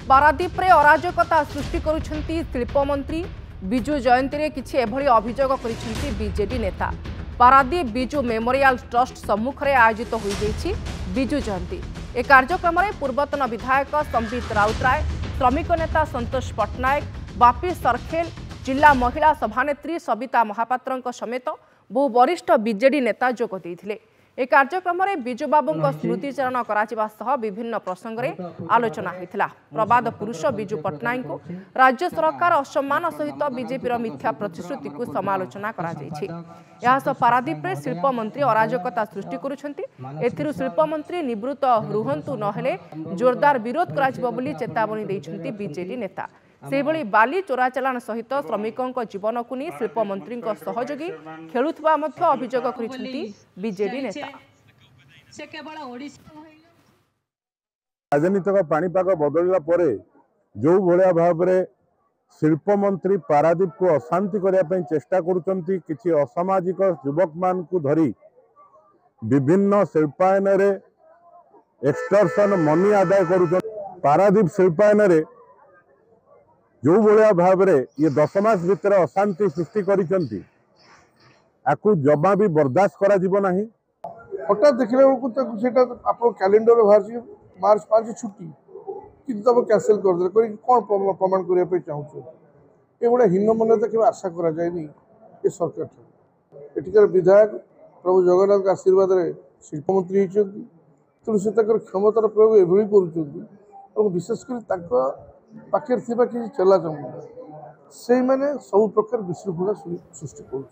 पारादीप रे अराजकता सृष्टि करुछंती शिल्पमंत्री विजु जयंती रे किछि एभली अभियोग करिछंती बीजेडी नेता। पारादीप विजु मेमोरियल ट्रस्ट सम्मुख में आयोजित हो विजु जयंती। ए कार्यक्रम में पूर्वतन विधायक संबित राउतराय, श्रमिक नेता संतोष पट्टनायक, बापी सरखेल, जिला महिला सभानेत्री सबिता महापात्र समेत बहु वरिष्ठ बीजेडी नेता जोग देइथिले। ए कार्यक्रम में विजु बाबू स्मृतिचारण करा विभिन्न प्रसंग में आलोचना होता। प्रबाद पुरुष विजु पट्टनायक को राज्य सरकार असम्मान सहित बीजेपी मिथ्या प्रतिश्रुति को समालोचना करा। पारादीप रे शिल्प मंत्री अराजकता सृष्टि करुछंती। एथिरु शिल्प मंत्री निवृत्त रुहंतु नहेले जोरदार विरोध करा बोली चेतावनी दैछंती बीजेडी नेता। सेभली बाली चोराचालान सहित श्रमिकों जीवन को नहीं शिल्प मंत्री सहयोगी खेलुवा अभियोग करिछंती बीजेडी नेता। राजनीतिक पाणीपाग बदलला परे जो भलिया भाव में शिल्प मंत्री पारादीप को अशांति करने चेष्टा करुचंती। किछि असामाजिक युवक मान को धरी विभिन्न शिल्पायन रे एक्सटर्शन मनी आदाय करुचंती। पारादीप शिल्पायन रे जो भलिया भाव में ये 10 मास भितर अशांति सृष्टि करिसंती आकु जमा भी बर्दाश्त करा जीव नाही। हठात देखला बेलू तो आप कैलेंडर बाहर मार्च 5 छुट्टी कि तुम कैंसल करदे कौन प्रमाण करने चाहूँ। ये गोटे हीन मान्यता केवल आशा करा जाएनी ये सरकार। एटिकार विधायक प्रभु जगन्नाथ आशीर्वाद में शिल्पमंत्री होती तेणु से क्षमतार प्रयोग एभली कर विशेषकर पाखे थी किसी चला चाहूँ से मैंने सब प्रकार विशृंखला सृष्टि कर।